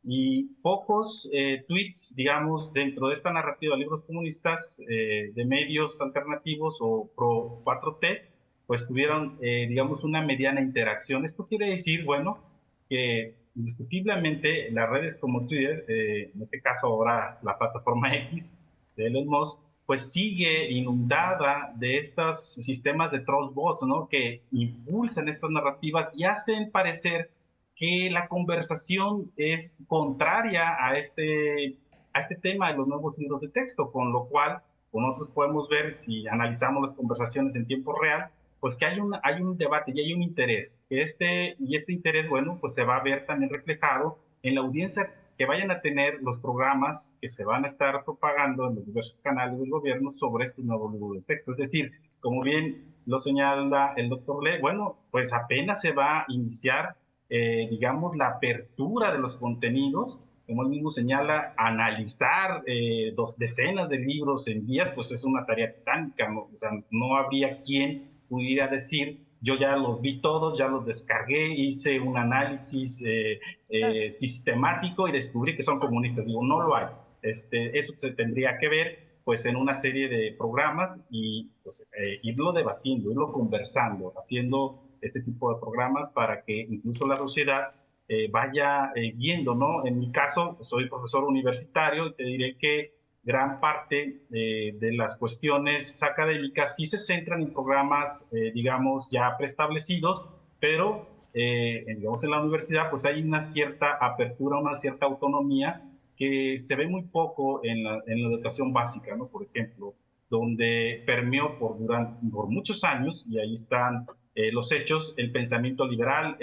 y pocos tweets, digamos, dentro de esta narrativa de libros comunistas de medios alternativos o pro 4T, pues tuvieron, digamos, una mediana interacción. Esto quiere decir, bueno, que indiscutiblemente las redes como Twitter, en este caso ahora la plataforma X de Elon Musk, pues sigue inundada de estos sistemas de troll bots, ¿no? Que impulsan estas narrativas y hacen parecer que la conversación es contraria a este tema de los nuevos libros de texto, con lo cual nosotros podemos ver, si analizamos las conversaciones en tiempo real, pues que hay un debate y hay un interés. Este interés, bueno, pues se va a ver también reflejado en la audiencia que vayan a tener los programas que se van a estar propagando en los diversos canales del gobierno sobre estos nuevos libros de texto. Es decir, como bien lo señala el doctor Le, bueno, pues apenas se va a iniciar, digamos, la apertura de los contenidos. Como él mismo señala, analizar decenas de libros en días, pues es una tarea titánica, ¿no? O sea, no habría quien pudiera decir, yo ya los vi todos, ya los descargué, hice un análisis sistemático y descubrí que son comunistas. Digo, no lo hay. Eso se tendría que ver pues en una serie de programas y pues, irlo debatiendo, irlo conversando, haciendo este tipo de programas para que incluso la sociedad vaya viendo, ¿no? En mi caso, soy profesor universitario y te diré que gran parte de las cuestiones académicas sí se centran en programas, digamos, ya preestablecidos, pero, digamos, en la universidad pues hay una cierta apertura, una cierta autonomía que se ve muy poco en la educación básica, ¿no? Por ejemplo, donde permeó por muchos años, y ahí están los hechos, el pensamiento liberal,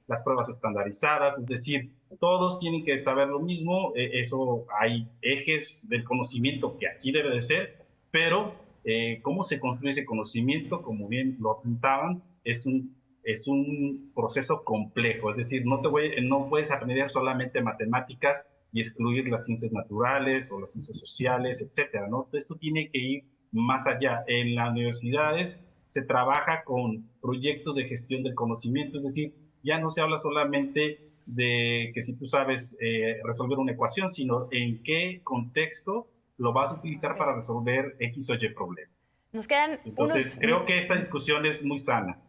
las pruebas estandarizadas, es decir, todos tienen que saber lo mismo, eso hay ejes del conocimiento que así debe de ser, pero cómo se construye ese conocimiento, como bien lo apuntaban, es un proceso complejo, es decir, no puedes aprender solamente matemáticas y excluir las ciencias naturales o las ciencias sociales, etcétera, ¿no? Esto tiene que ir más allá. En las universidades se trabaja con proyectos de gestión del conocimiento, es decir, ya no se habla solamente de que si tú sabes resolver una ecuación, sino en qué contexto lo vas a utilizar para resolver X o Y problema. Nos quedan Entonces, creo que esta discusión es muy sana.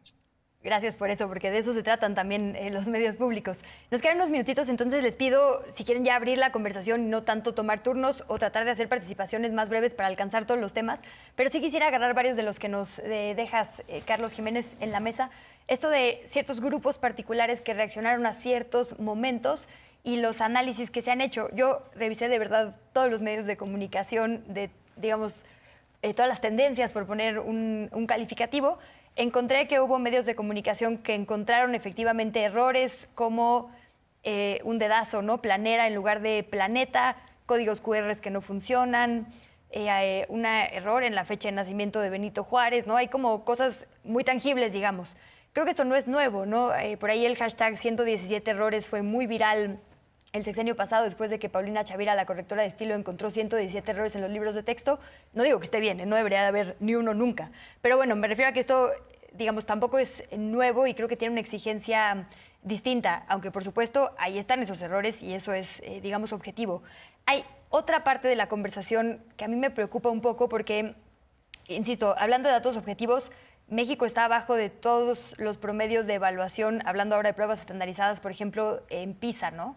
Gracias por eso, porque de eso se tratan también los medios públicos. Nos quedan unos minutitos, entonces les pido, si quieren ya abrir la conversación y no tanto tomar turnos o tratar de hacer participaciones más breves para alcanzar todos los temas, pero sí quisiera agarrar varios de los que nos dejas, Carlos Jiménez, en la mesa. Esto de ciertos grupos particulares que reaccionaron a ciertos momentos y los análisis que se han hecho. Yo revisé de verdad todos los medios de comunicación, de, digamos, todas las tendencias, por poner un calificativo. Encontré que hubo medios de comunicación que encontraron efectivamente errores como un dedazo, ¿no? Planera en lugar de planeta, códigos QR que no funcionan, un error en la fecha de nacimiento de Benito Juárez, ¿no? Hay como cosas muy tangibles, digamos. Creo que esto no es nuevo, ¿no? Por ahí el hashtag 117 errores fue muy viral el sexenio pasado, después de que Paulina Chavira, la correctora de estilo, encontró 117 errores en los libros de texto. No digo que esté bien, no debería de haber ni uno nunca. Pero bueno, me refiero a que esto, digamos, tampoco es nuevo y creo que tiene una exigencia distinta, aunque por supuesto ahí están esos errores y eso es, digamos, objetivo. Hay otra parte de la conversación que a mí me preocupa un poco porque, insisto, hablando de datos objetivos, México está abajo de todos los promedios de evaluación, hablando ahora de pruebas estandarizadas, por ejemplo, en PISA, ¿no?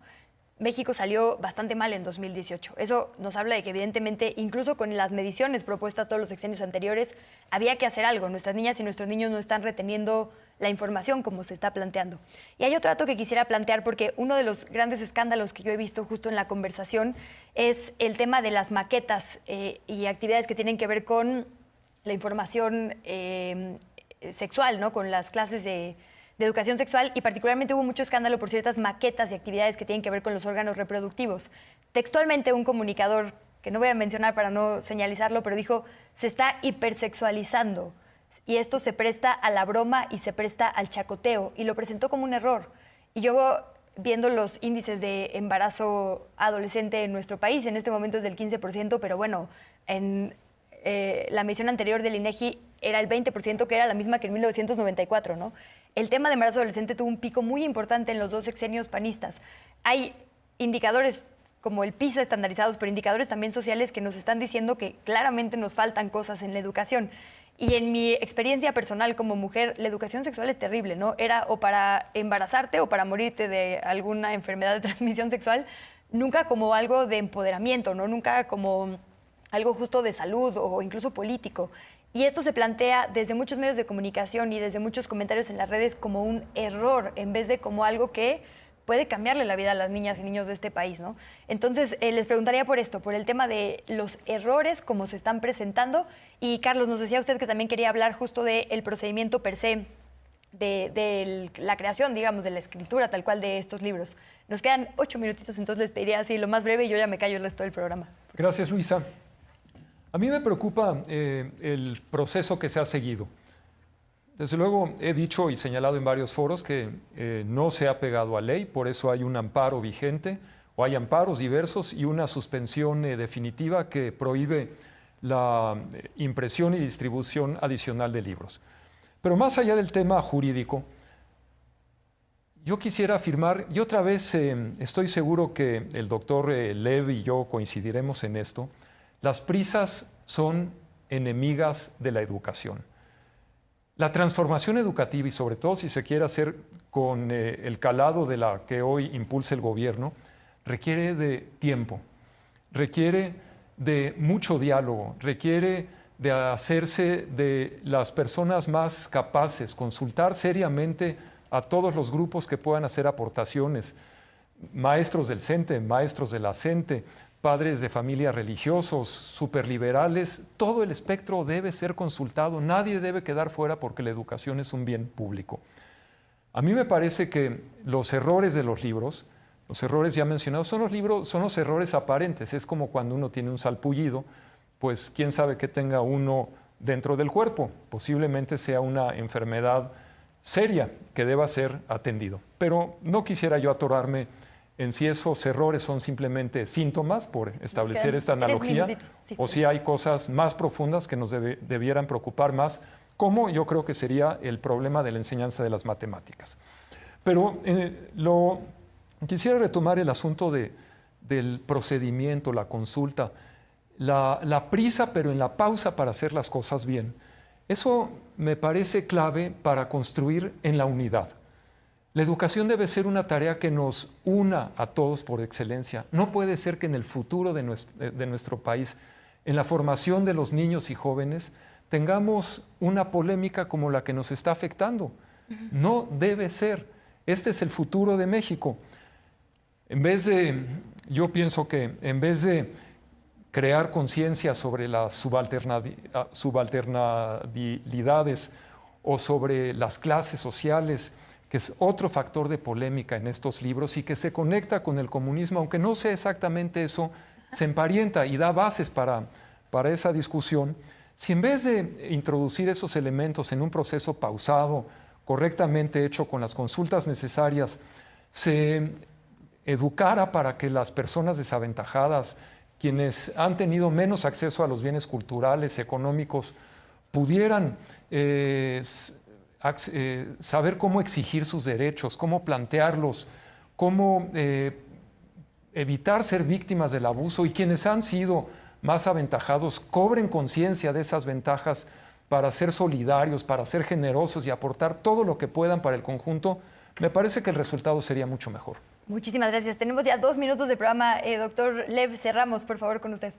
México salió bastante mal en 2018. Eso nos habla de que evidentemente, incluso con las mediciones propuestas todos los sexenios anteriores, había que hacer algo. Nuestras niñas y nuestros niños no están reteniendo la información como se está planteando. Y hay otro dato que quisiera plantear porque uno de los grandes escándalos que yo he visto justo en la conversación es el tema de las maquetas y actividades que tienen que ver con la información sexual, ¿no? Con las clases de educación sexual, y particularmente hubo mucho escándalo por ciertas maquetas y actividades que tienen que ver con los órganos reproductivos. Textualmente, un comunicador, que no voy a mencionar para no señalizarlo, pero dijo, se está hipersexualizando y esto se presta a la broma y se presta al chacoteo, y lo presentó como un error. Y yo, viendo los índices de embarazo adolescente en nuestro país, en este momento es del 15%, pero bueno, en la medición anterior del INEGI era el 20%, que era la misma que en 1994, ¿no? El tema de embarazo adolescente tuvo un pico muy importante en los dos sexenios panistas. Hay indicadores como el PISA estandarizados, pero indicadores también sociales que nos están diciendo que claramente nos faltan cosas en la educación. Y en mi experiencia personal como mujer, la educación sexual es terrible, ¿no? Era o para embarazarte o para morirte de alguna enfermedad de transmisión sexual, nunca como algo de empoderamiento, ¿no? Nunca como algo justo de salud o incluso político. Y esto se plantea desde muchos medios de comunicación y desde muchos comentarios en las redes como un error, en vez de como algo que puede cambiarle la vida a las niñas y niños de este país, ¿no? Entonces, les preguntaría por esto, por el tema de los errores, cómo se están presentando. Y Carlos, nos decía usted que también quería hablar justo del procedimiento per se, de la creación, digamos, de la escritura tal cual de estos libros. Nos quedan 8 minutitos, entonces les pediría así lo más breve y yo ya me callo el resto del programa. Gracias, Luisa. A mí me preocupa el proceso que se ha seguido. Desde luego, he dicho y señalado en varios foros que no se ha pegado a ley, por eso hay un amparo vigente, o hay amparos diversos y una suspensión definitiva que prohíbe la impresión y distribución adicional de libros. Pero más allá del tema jurídico, yo quisiera afirmar, y otra vez estoy seguro que el doctor Lev y yo coincidiremos en esto, las prisas son enemigas de la educación. La transformación educativa, y sobre todo si se quiere hacer con el calado de la que hoy impulsa el gobierno, requiere de tiempo, requiere de mucho diálogo, requiere de hacerse de las personas más capaces, consultar seriamente a todos los grupos que puedan hacer aportaciones, maestros del CENTE, maestros de la CENTE, padres de familia religiosos, superliberales, todo el espectro debe ser consultado, nadie debe quedar fuera porque la educación es un bien público. A mí me parece que los errores de los libros, los errores ya mencionados, son los errores aparentes. Es como cuando uno tiene un salpullido, pues quién sabe qué tenga uno dentro del cuerpo. Posiblemente sea una enfermedad seria que deba ser atendido. Pero no quisiera yo atorarme en si esos errores son simplemente síntomas, por establecer esta analogía, sí, o si hay cosas más profundas que nos debieran preocupar más, como yo creo que sería el problema de la enseñanza de las matemáticas. Pero quisiera retomar el asunto del procedimiento, la consulta, la prisa, pero en la pausa para hacer las cosas bien. Eso me parece clave para construir en la unidad. La educación debe ser una tarea que nos una a todos por excelencia. No puede ser que en el futuro de nuestro país, en la formación de los niños y jóvenes, tengamos una polémica como la que nos está afectando. No debe ser. Este es el futuro de México. Yo pienso que en vez de crear conciencia sobre las subalternidades o sobre las clases sociales, que es otro factor de polémica en estos libros y que se conecta con el comunismo, aunque no sea exactamente eso, se emparenta y da bases para esa discusión. Si en vez de introducir esos elementos en un proceso pausado, correctamente hecho con las consultas necesarias, se educara para que las personas desaventajadas, quienes han tenido menos acceso a los bienes culturales, económicos, pudieran saber cómo exigir sus derechos, cómo plantearlos, cómo evitar ser víctimas del abuso, y quienes han sido más aventajados cobren conciencia de esas ventajas para ser solidarios, para ser generosos y aportar todo lo que puedan para el conjunto, me parece que el resultado sería mucho mejor. Muchísimas gracias. Tenemos ya 2 minutos de programa. Doctor Lev, cerramos, por favor, con usted.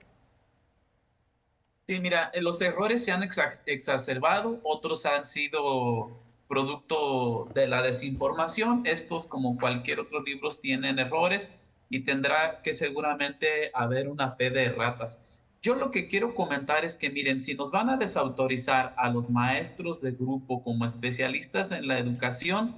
Sí, mira, los errores se han exacerbado, otros han sido producto de la desinformación. Estos, como cualquier otro libro, tienen errores y tendrá que seguramente haber una fe de ratas. Yo lo que quiero comentar es que, miren, si nos van a desautorizar a los maestros de grupo como especialistas en la educación,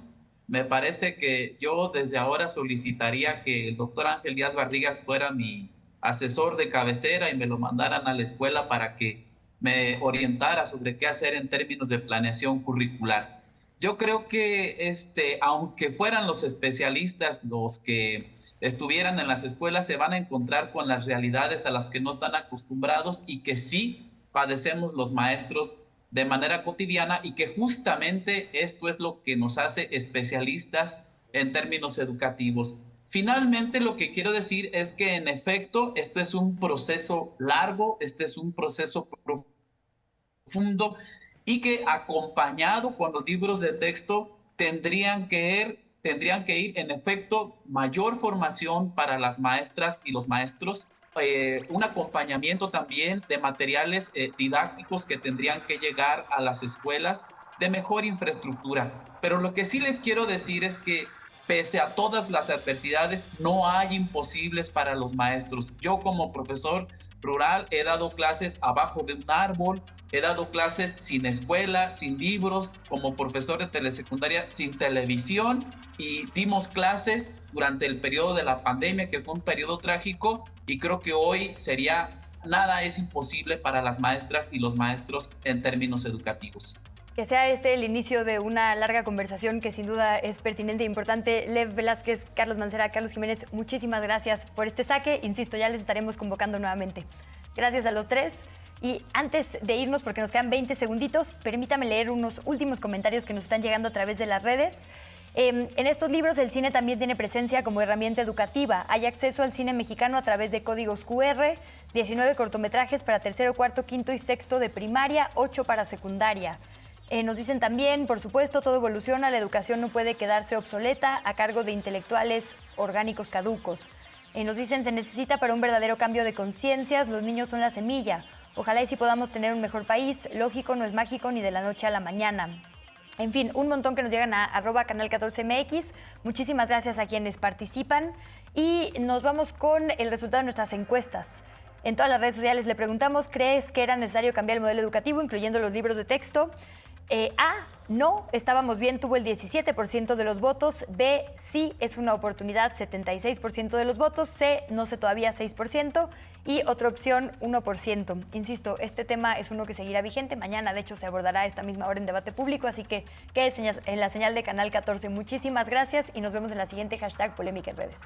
me parece que yo desde ahora solicitaría que el doctor Ángel Díaz Barrigas fuera mi asesor de cabecera y me lo mandaran a la escuela para que me orientara sobre qué hacer en términos de planeación curricular. Yo creo que aunque fueran los especialistas los que estuvieran en las escuelas, se van a encontrar con las realidades a las que no están acostumbrados y que sí padecemos los maestros de manera cotidiana, y que justamente esto es lo que nos hace especialistas en términos educativos. Finalmente, lo que quiero decir es que, en efecto, esto es un proceso largo, este es un proceso profundo, y que acompañado con los libros de texto tendrían que ir, en efecto, mayor formación para las maestras y los maestros, un acompañamiento también de materiales didácticos que tendrían que llegar a las escuelas, de mejor infraestructura. Pero lo que sí les quiero decir es que, pese a todas las adversidades, no hay imposibles para los maestros. Yo, como profesor rural, he dado clases abajo de un árbol, he dado clases sin escuela, sin libros, como profesor de telesecundaria sin televisión, y dimos clases durante el periodo de la pandemia, que fue un periodo trágico, y creo que hoy nada es imposible para las maestras y los maestros en términos educativos. Que sea el inicio de una larga conversación que sin duda es pertinente e importante. Lev Velázquez, Carlos Mancera, Carlos Jiménez, muchísimas gracias por este saque. Insisto, ya les estaremos convocando nuevamente. Gracias a los tres. Y antes de irnos, porque nos quedan 20 segunditos, permítame leer unos últimos comentarios que nos están llegando a través de las redes. En estos libros el cine también tiene presencia como herramienta educativa. Hay acceso al cine mexicano a través de códigos QR, 19 cortometrajes para tercero, cuarto, quinto y sexto de primaria, 8 para secundaria. Nos dicen también, por supuesto, todo evoluciona, la educación no puede quedarse obsoleta a cargo de intelectuales orgánicos caducos. Nos dicen, se necesita para un verdadero cambio de conciencias, los niños son la semilla. Ojalá y sí podamos tener un mejor país, lógico, no es mágico ni de la noche a la mañana. En fin, un montón que nos llegan a @canal14mx. Muchísimas gracias a quienes participan y nos vamos con el resultado de nuestras encuestas. En todas las redes sociales le preguntamos, ¿crees que era necesario cambiar el modelo educativo, incluyendo los libros de texto? A, no, estábamos bien, tuvo el 17% de los votos. B, sí, es una oportunidad, 76% de los votos. C, no sé todavía, 6%. Y otra opción, 1%. Insisto, este tema es uno que seguirá vigente. Mañana, de hecho, se abordará a esta misma hora en debate público, así que quédese en la señal de Canal 14. Muchísimas gracias y nos vemos en la siguiente #Polémica en redes.